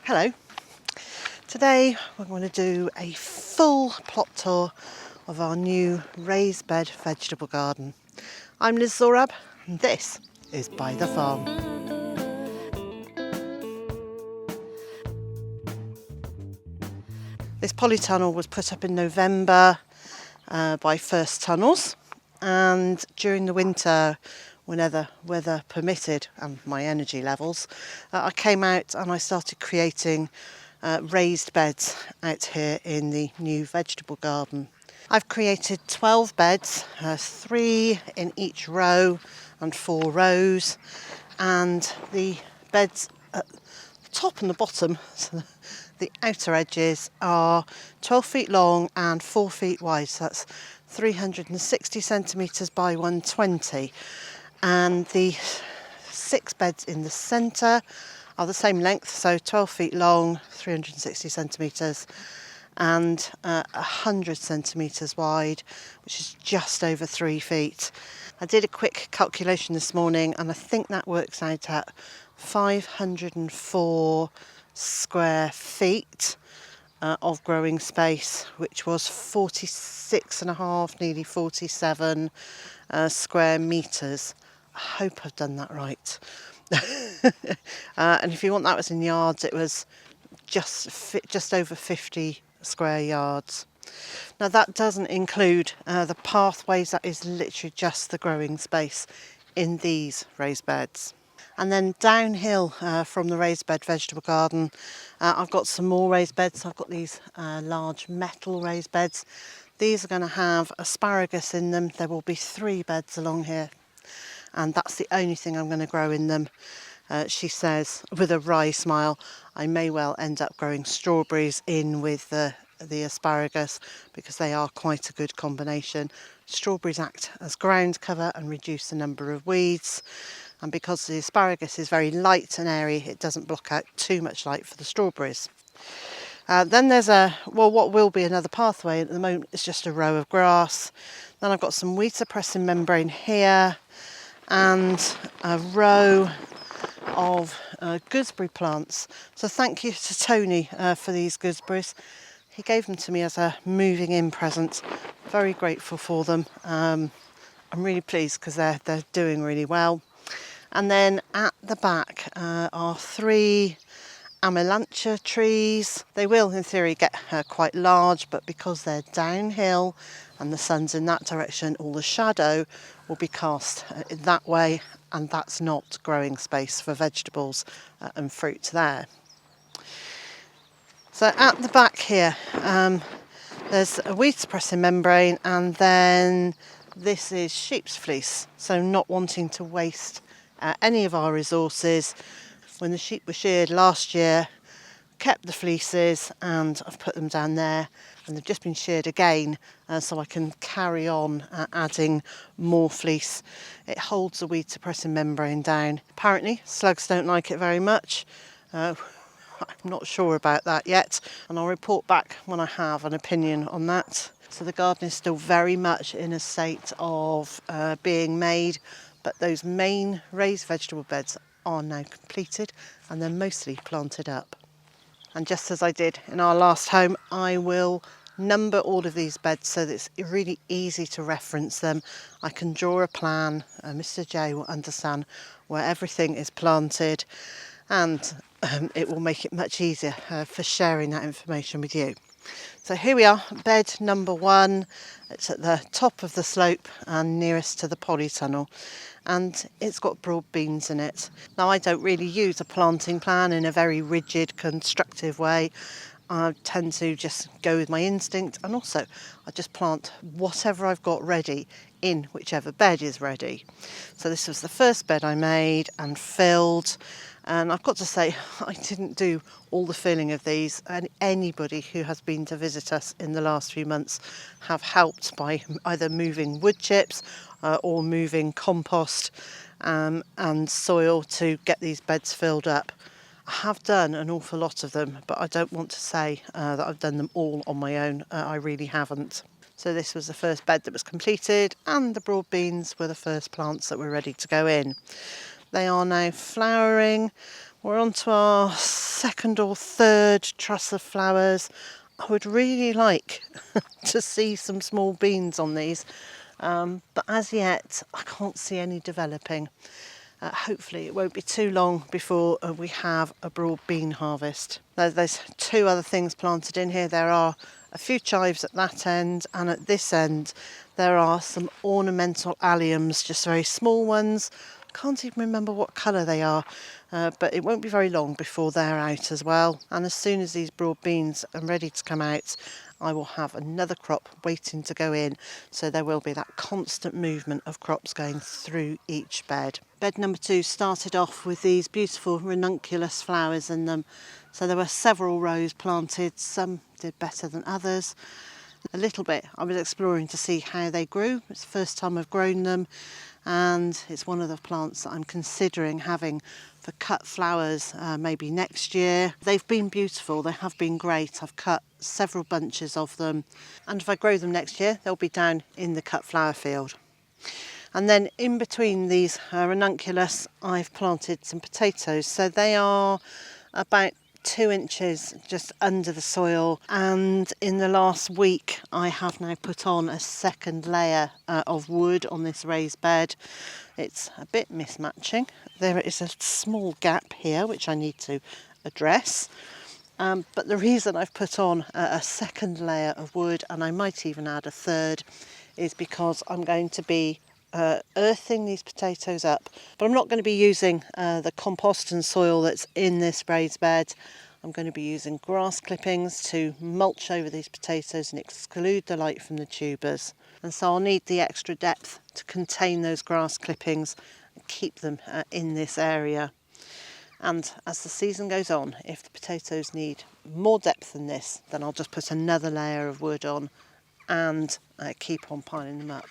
Hello. Today we're going to do a full plot tour of our new raised bed vegetable garden. I'm Liz Zorab and this is Byther Farm. This polytunnel was put up in November by First Tunnels, and during the winter, whenever weather permitted and my energy levels, I came out and I started creating raised beds out here in the new vegetable garden. I've created 12 beds, 3 in each row and 4 rows, and the beds at the top and the bottom, so the outer edges, are 12 feet long and 4 feet wide, so that's 360 centimetres by 120, and the 6 beds in the centre are the same length, so 12 feet long, 360 centimetres, and 100 centimetres wide, which is just over 3 feet. I did a quick calculation this morning and I think that works out at 504 square feet of growing space, which was 46 and a half, nearly 47 square metres. I hope I've done that right. And if you want that was in yards, it was just over 50 square yards. Now that doesn't include the pathways, that is literally just the growing space in these raised beds. And then downhill from the raised bed vegetable garden, I've got some more raised beds. I've got these large metal raised beds. These are going to have asparagus in them. There will be 3 beds along here, and that's the only thing I'm going to grow in them. She says with a wry smile, I may well end up growing strawberries in with the asparagus because they are quite a good combination. Strawberries act as ground cover and reduce the number of weeds, and because the asparagus is very light and airy, it doesn't block out too much light for the strawberries. Then there's what will be another pathway. At the moment it's just a row of grass. Then I've got some weed suppressing membrane here and a row of gooseberry plants. So thank you to Tony for these gooseberries. He gave them to me as a moving in present. Very grateful for them. I'm really pleased because they're doing really well. And then at the back are 3 Amelanchier trees. They will in theory get quite large, but because they're downhill and the sun's in that direction, all the shadow will be cast that way, and that's not growing space for vegetables and fruit there. So at the back here, there's a weed suppressing membrane, and then this is sheep's fleece. So not wanting to waste any of our resources. When the sheep were sheared last year, kept the fleeces and I've put them down there, and they've just been sheared again, so I can carry on adding more fleece. It holds the weed suppressing membrane down. Apparently slugs don't like it very much. I'm not sure about that yet, and I'll report back when I have an opinion on that. So the garden is still very much in a state of being made, but those main raised vegetable beds are now completed and they're mostly planted up. And just as I did in our last home, I will number all of these beds so that it's really easy to reference them. I can draw a plan, Mr. J will understand where everything is planted, and it will make it much easier for sharing that information with you. So here we are, bed number 1. It's at the top of the slope and nearest to the polytunnel, and it's got broad beans in it. Now I don't really use a planting plan in a very rigid, constructive way. I tend to just go with my instinct, and also I just plant whatever I've got ready in whichever bed is ready. So this was the first bed I made and filled, and I've got to say I didn't do all the filling of these, and anybody who has been to visit us in the last few months have helped by either moving wood chips or moving compost and soil to get these beds filled up. I have done an awful lot of them, but I don't want to say that I've done them all on my own. I really haven't. So this was the first bed that was completed, and the broad beans were the first plants that were ready to go in. They are now flowering. We're on to our second or third truss of flowers. I would really like to see some small beans on these, but as yet I can't see any developing. Hopefully it won't be too long before we have a broad bean harvest. There's two other things planted in here. There are a few chives at that end, and at this end there are some ornamental alliums, just very small ones. Can't even remember what colour they are, but it won't be very long before they're out as well. And as soon as these broad beans are ready to come out, I will have another crop waiting to go in, so there will be that constant movement of crops going through each bed. Bed number 2 started off with these beautiful ranunculus flowers in them, so there were several rows planted. Some did better than others. A little bit I was exploring to see how they grew. It's the first time I've grown them, and it's one of the plants that I'm considering having for cut flowers maybe next year. They've been beautiful, they have been great. I've cut several bunches of them, and if I grow them next year they'll be down in the cut flower field. And then in between these ranunculus I've planted some potatoes, so they are about 2 inches just under the soil, and in the last week I have now put on a second layer of wood on this raised bed. It's a bit mismatching. There is a small gap here which I need to address, but the reason I've put on a second layer of wood, and I might even add a third, is because I'm going to be earthing these potatoes up, but I'm not going to be using the compost and soil that's in this raised bed. I'm going to be using grass clippings to mulch over these potatoes and exclude the light from the tubers, and so I'll need the extra depth to contain those grass clippings and keep them in this area. And as the season goes on, if the potatoes need more depth than this, then I'll just put another layer of wood on and keep on piling them up.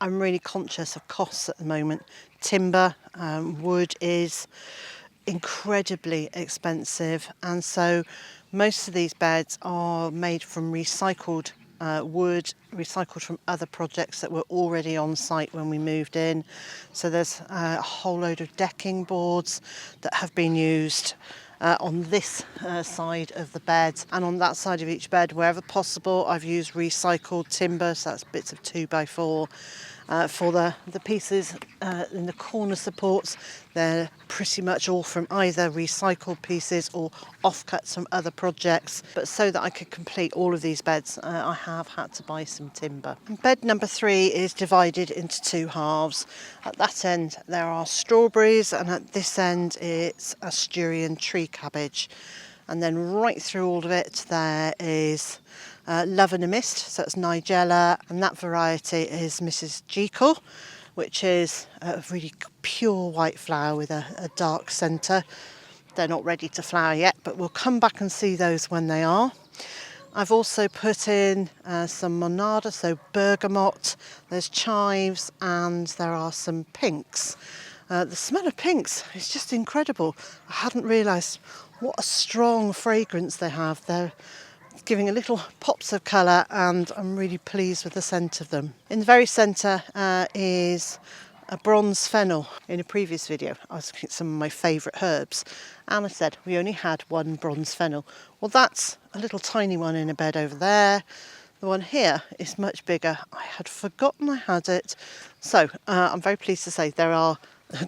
I'm really conscious of costs at the moment. Timber, wood is incredibly expensive, and so most of these beds are made from recycled wood, recycled from other projects that were already on site when we moved in. So there's a whole load of decking boards that have been used on this side of the bed, and on that side of each bed, wherever possible, I've used recycled timber, so that's bits of 2x4. For the pieces in the corner supports, they're pretty much all from either recycled pieces or offcuts from other projects. But so that I could complete all of these beds, I have had to buy some timber. And bed number 3 is divided into 2 halves. At that end there are strawberries, and at this end it's Asturian tree cabbage. And then right through all of it there is Love and a Mist, so it's Nigella, and that variety is Mrs. Jekyll, which is a really pure white flower with a dark centre. They're not ready to flower yet, but we'll come back and see those when they are. I've also put in some monarda, so bergamot, there's chives, and there are some pinks. The smell of pinks is just incredible. I hadn't realised what a strong fragrance they have. They're giving a little pops of colour, and I'm really pleased with the scent of them. In the very centre is a bronze fennel. In a previous video I was looking at some of my favourite herbs, and I said we only had one bronze fennel. Well, that's a little tiny one in a bed over there. The one here is much bigger. I had forgotten I had it. So I'm very pleased to say there are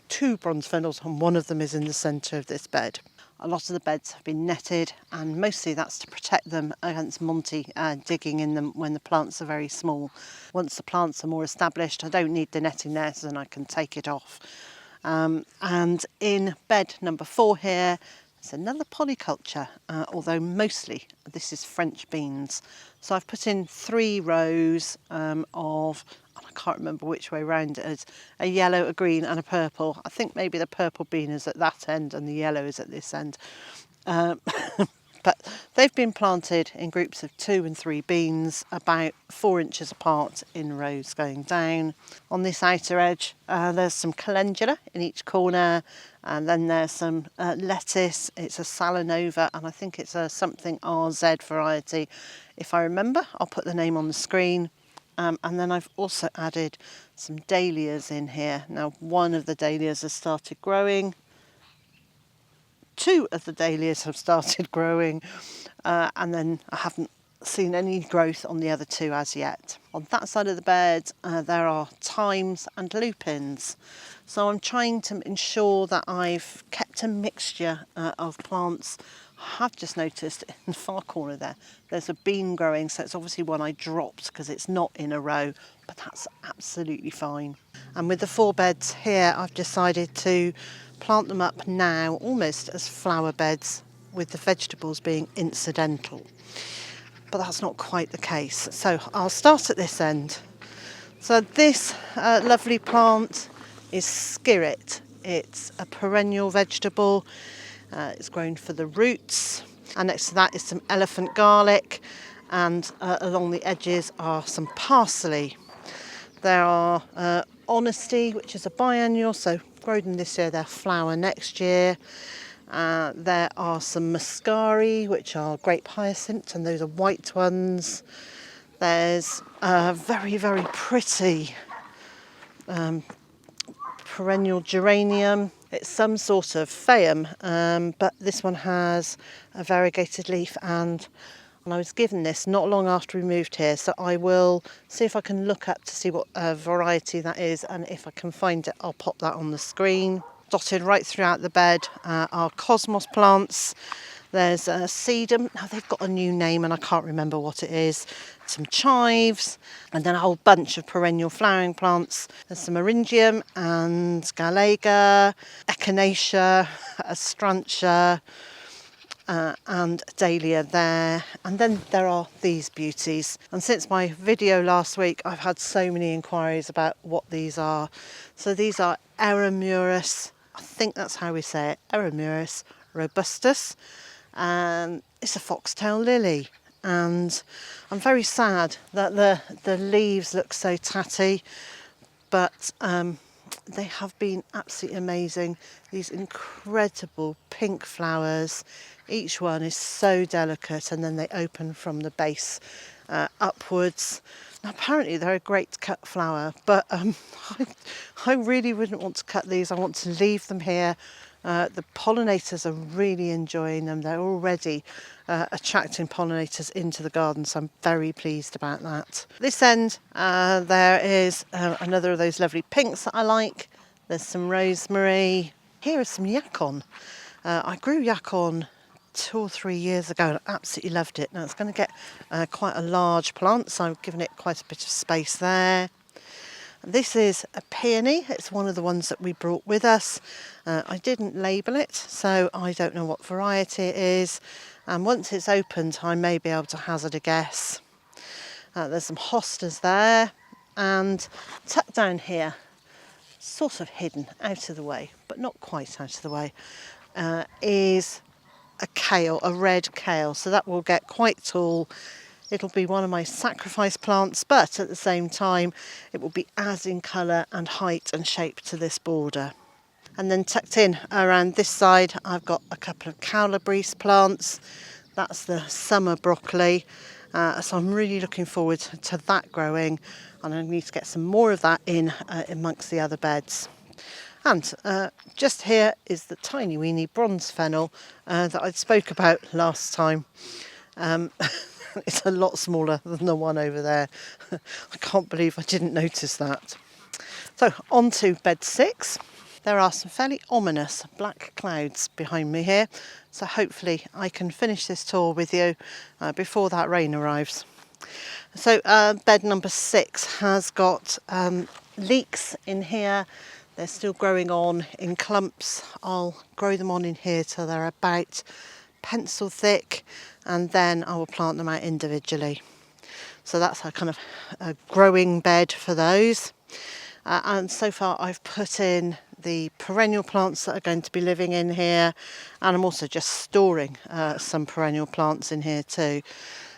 2 bronze fennels, and one of them is in the centre of this bed. A lot of the beds have been netted, and mostly that's to protect them against Monty digging in them when the plants are very small. Once the plants are more established, I don't need the netting there, so then I can take it off. And in bed number 4 here, it's another polyculture, although mostly this is French beans. So I've put in 3 rows of, I can't remember which way round it is, a yellow, a green and a purple. I think maybe the purple bean is at that end and the yellow is at this end. But they've been planted in groups of 2 and 3 beans, about 4 inches apart in rows going down. On this outer edge there's some calendula in each corner, and then there's some lettuce. It's a Salanova, and I think it's a something RZ variety. If I remember, I'll put the name on the screen. And then I've also added some dahlias in here. Now, one of the dahlias has started growing. 2 of the dahlias have started growing, and then I haven't seen any growth on the other 2 as yet. On that side of the bed there are thymes and lupins, so I'm trying to ensure that I've kept a mixture of plants. I have just noticed in the far corner there's a bean growing, so it's obviously one I dropped because it's not in a row, but that's absolutely fine. And with the 4 beds here, I've decided to plant them up now almost as flower beds, with the vegetables being incidental. But that's not quite the case. So I'll start at this end. So this lovely plant is skirret. It's a perennial vegetable. It's grown for the roots. And next to that is some elephant garlic. And along the edges are some parsley. There are honesty, which is a biennial, so grow them this year, they'll flower next year. There are some muscari, which are grape hyacinth, and those are white ones. There's a very, very pretty perennial geranium. It's some sort of phaeum, but this one has a variegated leaf, and I was given this not long after we moved here, so I will see if I can look up to see what variety that is, and if I can find it I'll pop that on the screen. Dotted right throughout the bed are cosmos plants. There's sedum, now they've got a new name and I can't remember what it is. Some chives, and then a whole bunch of perennial flowering plants. There's some eryngium and galega, echinacea, astrantia, and dahlia there. And then there are these beauties. And since my video last week, I've had so many inquiries about what these are. So these are Eremurus, I think that's how we say it, Eremurus robustus, and it's a foxtail lily. And I'm very sad that the leaves look so tatty, but they have been absolutely amazing. These incredible pink flowers, each one is so delicate, and then they open from the base upwards. Now apparently they're a great cut flower, but I really wouldn't want to cut these. I want to leave them here. The pollinators are really enjoying them. They're already attracting pollinators into the garden, so I'm very pleased about that. This end there is another of those lovely pinks that I like. There's some rosemary. Here is some yacon. I grew yacon 2 or 3 years ago and I absolutely loved it. Now it's going to get quite a large plant, so I've given it quite a bit of space there. This is a peony. It's one of the ones that we brought with us. I didn't label it, so I don't know what variety it is. And once it's opened, I may be able to hazard a guess. There's some hostas there, and tucked down here, sort of hidden out of the way, but not quite out of the way, is a kale, a red kale. So that will get quite tall. It'll be one of my sacrifice plants, but at the same time it will be as in colour and height and shape to this border. And then tucked in around this side I've got a couple of calabrese plants. That's the summer broccoli, so I'm really looking forward to that growing, and I need to get some more of that in amongst the other beds. And just here is the tiny weeny bronze fennel that I spoke about last time. It's a lot smaller than the one over there. I can't believe I didn't notice that. So on to bed 6. There are some fairly ominous black clouds behind me here, so hopefully I can finish this tour with you before that rain arrives. So bed number 6 has got leeks in here. They're still growing on in clumps. I'll grow them on in here till they're about pencil thick, and then I will plant them out individually. So that's a kind of a growing bed for those. And so far I've put in the perennial plants that are going to be living in here, and I'm also just storing some perennial plants in here too.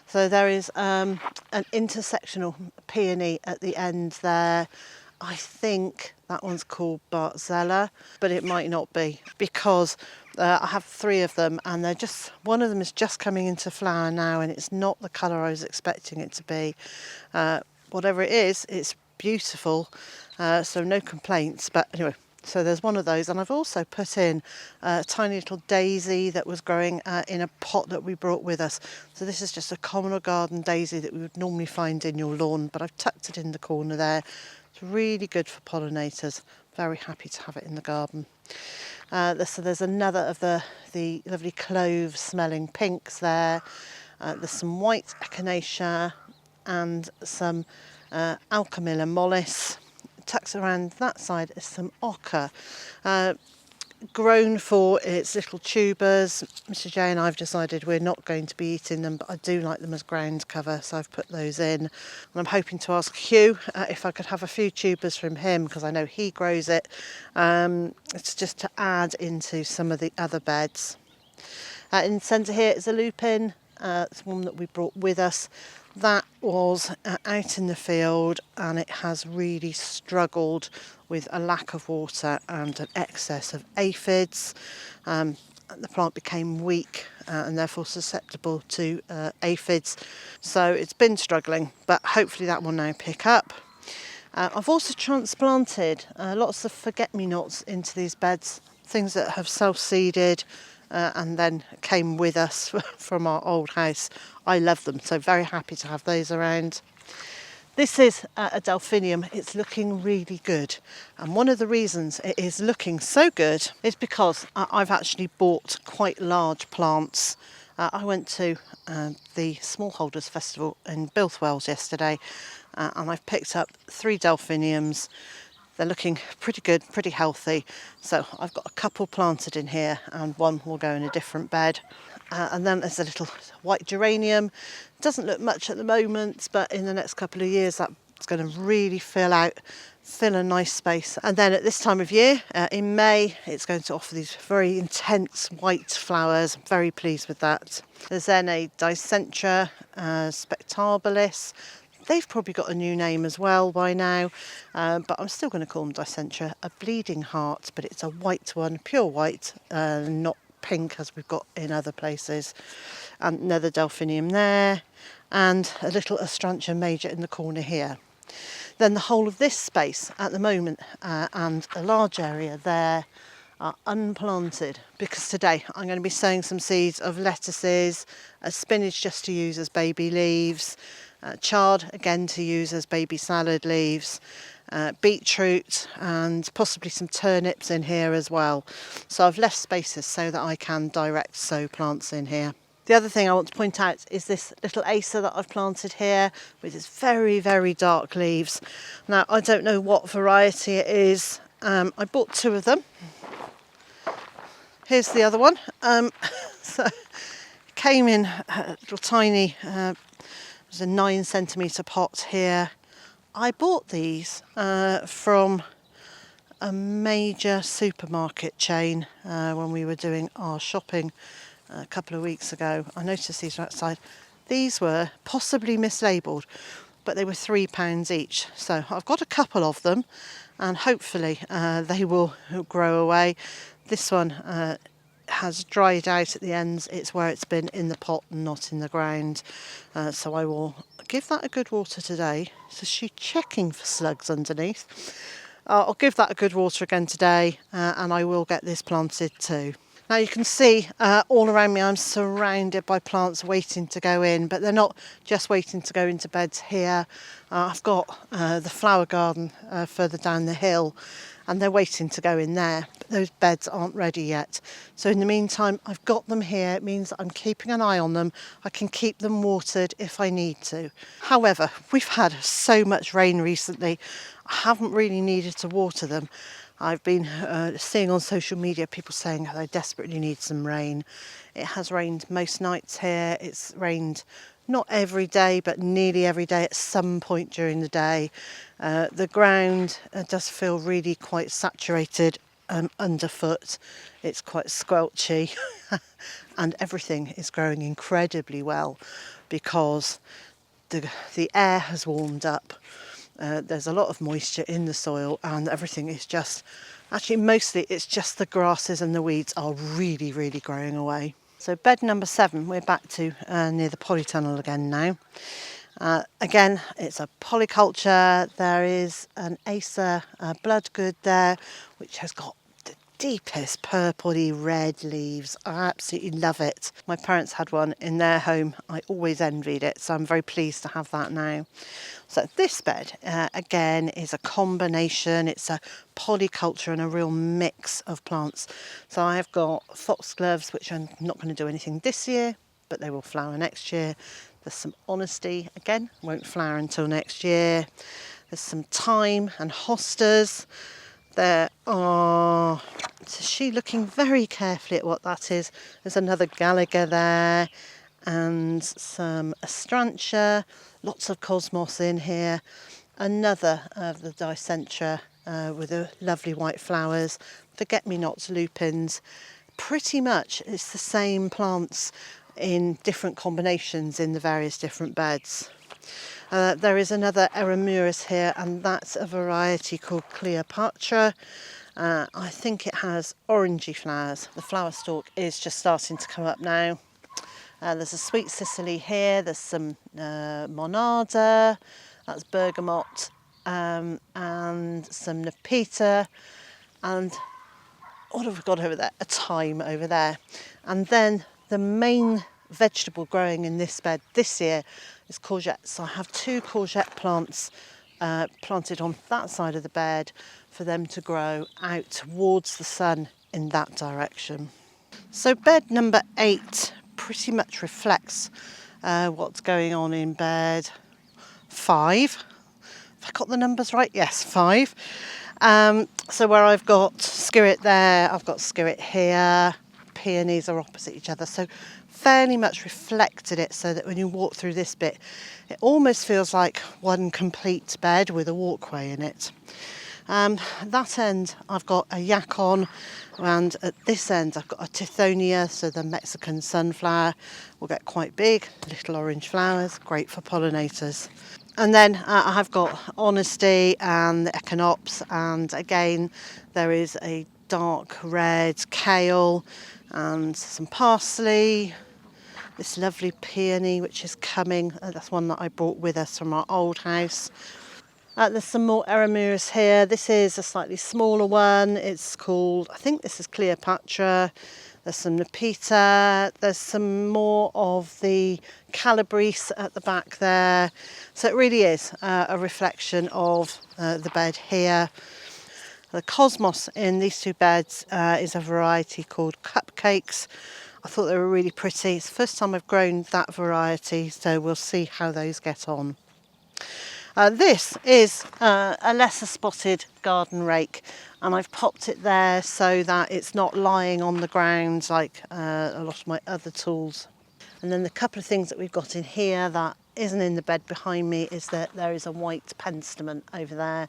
So there is an intersectional peony at the end there. I think that one's called Bartzella, but it might not be, because I have 3 of them, and they're just, one of them is just coming into flower now, and it's not the colour I was expecting it to be. Whatever it is, it's beautiful, so no complaints. But anyway, So there's one of those, and I've also put in a tiny little daisy that was growing in a pot that we brought with us. So this is just a common or garden daisy that we would normally find in your lawn, but I've tucked it in the corner there. It's really good for pollinators. Very happy to have it in the garden. So there's another of the lovely clove smelling pinks there. There's some white echinacea and some Alchemilla mollis. Tucks around that side is some ochre, grown for its little tubers. Mr. J and I have decided we're not going to be eating them, but I do like them as ground cover, so I've put those in. And I'm hoping to ask Hugh if I could have a few tubers from him, because I know he grows it. It's just to add into some of the other beds. In the centre here is a lupin. It's one that we brought with us. That was out in the field, and it has really struggled with a lack of water and an excess of aphids. The plant became weak and therefore susceptible to aphids, so it's been struggling, but hopefully that will now pick up. I've also transplanted lots of forget-me-nots into these beds, things that have self-seeded and then came with us from our old house. I love them, so very happy to have those around. This is a delphinium. It's looking really good, and one of the reasons it is looking so good is because I've actually bought quite large plants. I went to the Smallholders Festival in Bilthwells yesterday, and I've picked up 3 delphiniums. They're looking pretty good, pretty healthy. So I've got a couple planted in here, and one will go in a different bed. And then there's a little white geranium. Doesn't look much at the moment, but in the next couple of years that's going to really fill a nice space. And then at this time of year, in May, it's going to offer these very intense white flowers. I'm very pleased with that. There's then a Dicentra spectabilis. They've probably got a new name as well by now, but I'm still going to call them Dicentra, a bleeding heart, but it's a white one, pure white, not pink as we've got in other places. And another delphinium there, and a little Astrantia major in the corner here. Then the whole of this space at the moment and a large area there are unplanted, because today I'm going to be sowing some seeds of lettuces, spinach just to use as baby leaves, chard again to use as baby salad leaves, beetroot, and possibly some turnips in here as well. So I've left spaces so that I can direct sow plants in here. The other thing I want to point out is this little Acer that I've planted here with its very, very dark leaves. Now, I don't know what variety it is. I bought 2 of them. Here's the other one. So it came in a little tiny, there's a 9 centimetre pot here. I bought these from a major supermarket chain when we were doing our shopping a couple of weeks ago. I noticed these were outside. These were possibly mislabelled, but they were £3 each. So I've got a couple of them, and hopefully they will grow away. This one has dried out at the ends. It's where it's been in the pot and not in the ground. So I will give that a good water today. So she's checking for slugs underneath. I'll give that a good water again today, and I will get this planted too. Now you can see all around me I'm surrounded by plants waiting to go in, but they're not just waiting to go into beds here. I've got the flower garden further down the hill, and they're waiting to go in there, but those beds aren't ready yet. So in the meantime, I've got them here. It means that I'm keeping an eye on them. I can keep them watered if I need to. However, we've had so much rain recently, I haven't really needed to water them. I've been seeing on social media people saying they desperately need some rain. It has rained most nights here. It's rained not every day, but nearly every day at some point during the day. The ground does feel really quite saturated underfoot. It's quite squelchy and everything is growing incredibly well because the air has warmed up. There's a lot of moisture in the soil, and everything is just, actually mostly it's just the grasses and the weeds are really, really growing away. So bed number 7, we're back to near the polytunnel again now. Again, it's a polyculture. There is an Acer bloodgood there, which has got the deepest purpley red leaves. I absolutely love it. My parents had one in their home. I always envied it, so I'm very pleased to have that now. So this bed, again, is a combination. It's a polyculture and a real mix of plants. So I've got foxgloves, which I'm not going to do anything this year, but they will flower next year. There's some honesty, again, won't flower until next year. There's some thyme and hostas. There are, so she looking very carefully at what that is. There's another Gallagher there and some astrantia, lots of cosmos in here. Another of the dicentra with the lovely white flowers, forget-me-nots, lupins. Pretty much it's the same plants in different combinations in the various different beds. There is another Eramuris here, and that's a variety called Cleopatra. I think it has orangey flowers. The flower stalk is just starting to come up now. There's a sweet Sicily here, there's some monarda, that's bergamot, and some nepeta, and what have we got over there? A thyme over there. And then the main vegetable growing in this bed this year is courgettes. So I have 2 courgette plants planted on that side of the bed for them to grow out towards the sun in that direction. So bed number 8 pretty much reflects what's going on in bed 5. Have I got the numbers right? Yes, 5. So where I've got skirret there, I've got skirret here, peonies are opposite each other. So fairly much reflected it so that when you walk through this bit, it almost feels like one complete bed with a walkway in it. That end I've got a yacon, and at this end I've got a tithonia, so the Mexican sunflower will get quite big, little orange flowers, great for pollinators. And then I have got honesty and the echinops, and again there is a dark red kale and some parsley, this lovely peony which is coming, that's one that I brought with us from our old house. There's some more Eramuris here. This is a slightly smaller one. It's called, I think this is Cleopatra. There's some nepeta. There's some more of the calabrese at the back there. So it really is a reflection of the bed here. The cosmos in these 2 beds is a variety called cupcakes. I thought they were really pretty. It's the first time I've grown that variety, so we'll see how those get on. This is a lesser spotted garden rake, and I've popped it there so that it's not lying on the ground like a lot of my other tools. And then the couple of things that we've got in here that isn't in the bed behind me is that there is a white penstemon over there.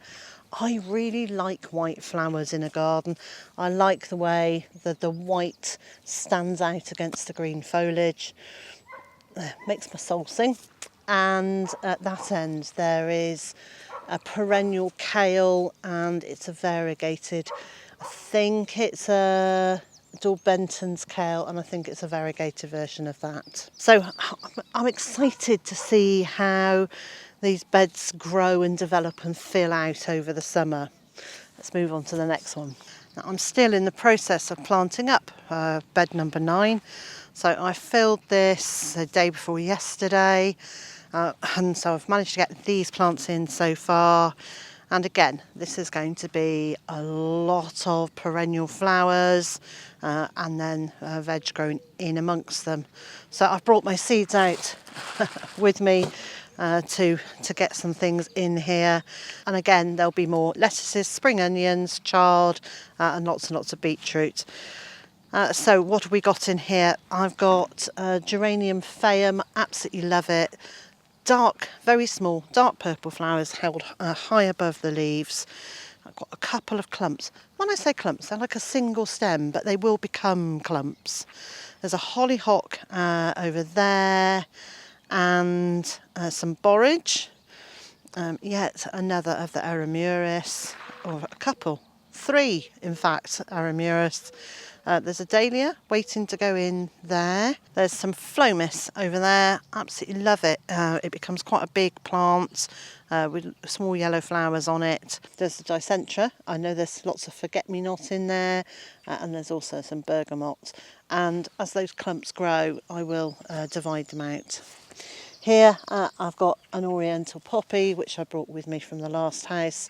I really like white flowers in a garden. I like the way that the white stands out against the green foliage. Makes my soul sing. And at that end there is a perennial kale, and it's a variegated, I think it's a Benton's kale, and I think it's a variegated version of that. So I'm excited to see how these beds grow and develop and fill out over the summer. Let's move on to the next one. Now, I'm still in the process of planting up bed number 9. So I filled this the day before yesterday. And so I've managed to get these plants in so far, and again this is going to be a lot of perennial flowers and then veg growing in amongst them. So I've brought my seeds out with me to get some things in here, and again there'll be more lettuces, spring onions, chard, and lots of beetroot. So what have we got in here? I've got geranium phaeum, absolutely love it. Dark, very small, dark purple flowers held high above the leaves. I've got a couple of clumps. When I say clumps, they're like a single stem, but they will become clumps. There's a hollyhock over there, and some borage. Yet another of the Eramuris, or a couple, 3 in fact, Eramuris. There's a dahlia waiting to go in there. There's some phlomis over there. Absolutely love it. It becomes quite a big plant with small yellow flowers on it. There's the dicentra. I know there's lots of forget-me-not in there, and there's also some bergamot. And as those clumps grow, I will divide them out. Here I've got an oriental poppy, which I brought with me from the last house.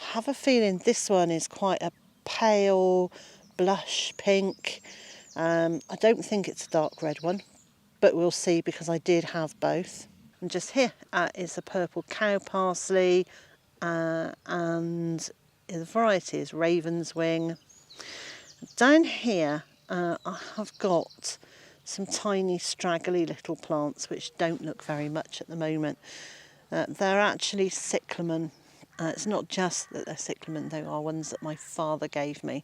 I have a feeling this one is quite a pale blush pink. I don't think it's a dark red one, but we'll see because I did have both. And just here is a purple cow parsley, and the variety is raven's wing. Down here I have got some tiny straggly little plants which don't look very much at the moment. They're actually cyclamen. It's not just that they're cyclamen, they are ones that my father gave me.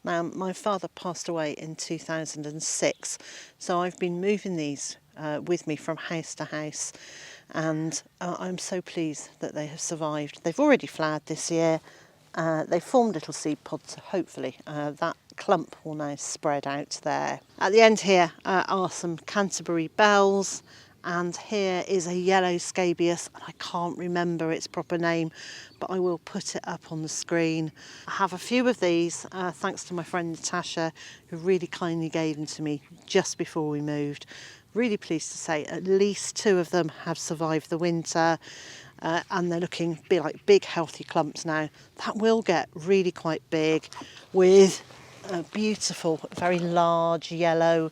Now, my father passed away in 2006, so I've been moving these with me from house to house, and I'm so pleased that they have survived. They've already flowered this year. They formed little seed pods, so hopefully that clump will now spread out there. At the end here are some Canterbury bells, and here is a yellow scabious, and I can't remember its proper name, but I will put it up on the screen. I have a few of these thanks to my friend Natasha, who really kindly gave them to me just before we moved. Really pleased to say at least 2 of them have survived the winter. And they're looking like big healthy clumps now. That will get really quite big with beautiful, very large yellow,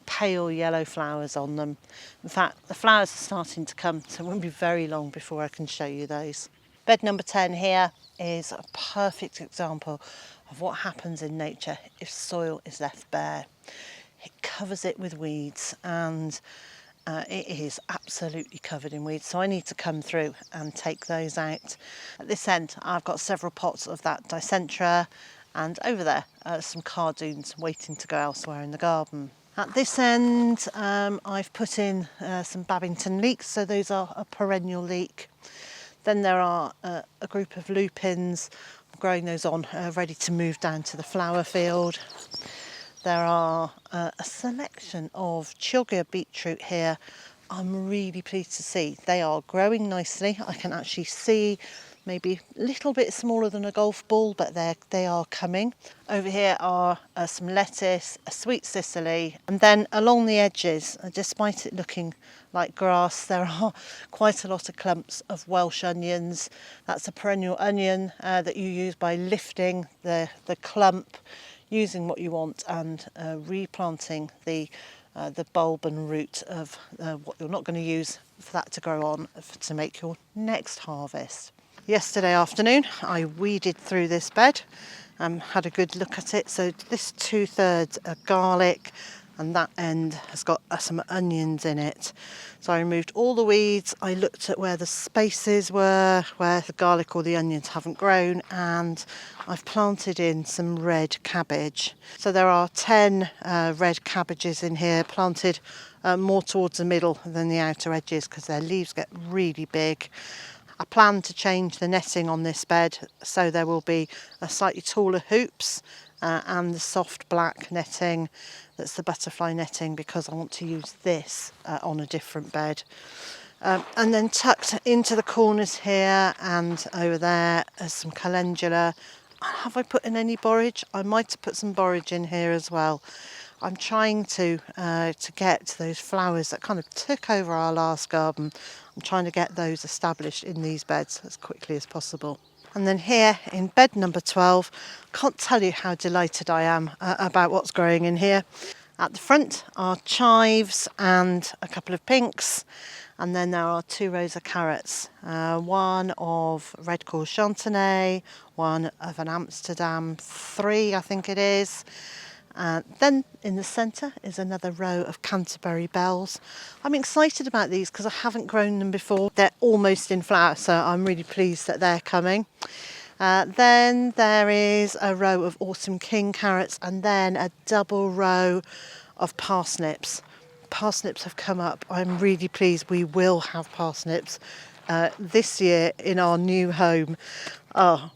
pale yellow flowers on them. In fact, the flowers are starting to come, so it won't be very long before I can show you those. Bed number 10 here is a perfect example of what happens in nature if soil is left bare. It covers it with weeds, and it is absolutely covered in weeds, so I need to come through and take those out. At this end I've got several pots of that dicentra, and over there some cardoons waiting to go elsewhere in the garden. At this end I've put in some Babington leeks, so those are a perennial leek. Then there are a group of lupins. I'm growing those on, ready to move down to the flower field. There are a selection of Chilgia beetroot here. I'm really pleased to see they are growing nicely. I can actually see maybe a little bit smaller than a golf ball, but they are coming. Over here are some lettuce, a sweet Sicily, and then along the edges, despite it looking like grass, there are quite a lot of clumps of Welsh onions. That's a perennial onion that you use by lifting the clump, using what you want, and replanting the bulb and root of what you're not going to use for that to grow on to make your next harvest. Yesterday afternoon I weeded through this bed, had a good look at it. So this 2/3 are garlic, and that end has got some onions in it. So I removed all the weeds. I looked at where the spaces were, where the garlic or the onions haven't grown, and I've planted in some red cabbage. So there are 10 red cabbages in here, planted more towards the middle than the outer edges because their leaves get really big. I plan to change the netting on this bed, so there will be a slightly taller hoops and the soft black netting that's the butterfly netting, because I want to use this on a different bed. And then tucked into the corners here and over there is some calendula. Have I put in any borage? I might have put some borage in here as well. I'm trying to get those flowers that kind of took over our last garden. I'm trying to get those established in these beds as quickly as possible. And then here in bed number 12, can't tell you how delighted I am about what's growing in here. At the front are chives and a couple of pinks, and then there are 2 rows of carrots, one of red core chantenay, one of an Amsterdam 3 I think it is. Then in the centre is another row of Canterbury bells. I'm excited about these because I haven't grown them before. They're almost in flower, so I'm really pleased that they're coming. Then there is a row of Autumn King carrots, and then a double row of parsnips. Parsnips have come up. I'm really pleased we will have parsnips this year in our new home. Oh,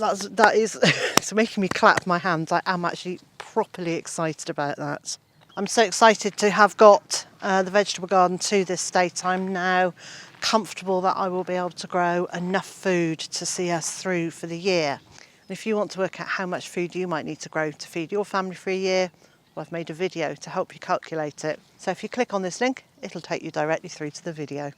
that is it's making me clap my hands. I am actually properly excited about that. I'm so excited to have got the vegetable garden to this state. I'm now comfortable that I will be able to grow enough food to see us through for the year. And if you want to work out how much food you might need to grow to feed your family for a year, well, I've made a video to help you calculate it. So if you click on this link, it'll take you directly through to the video.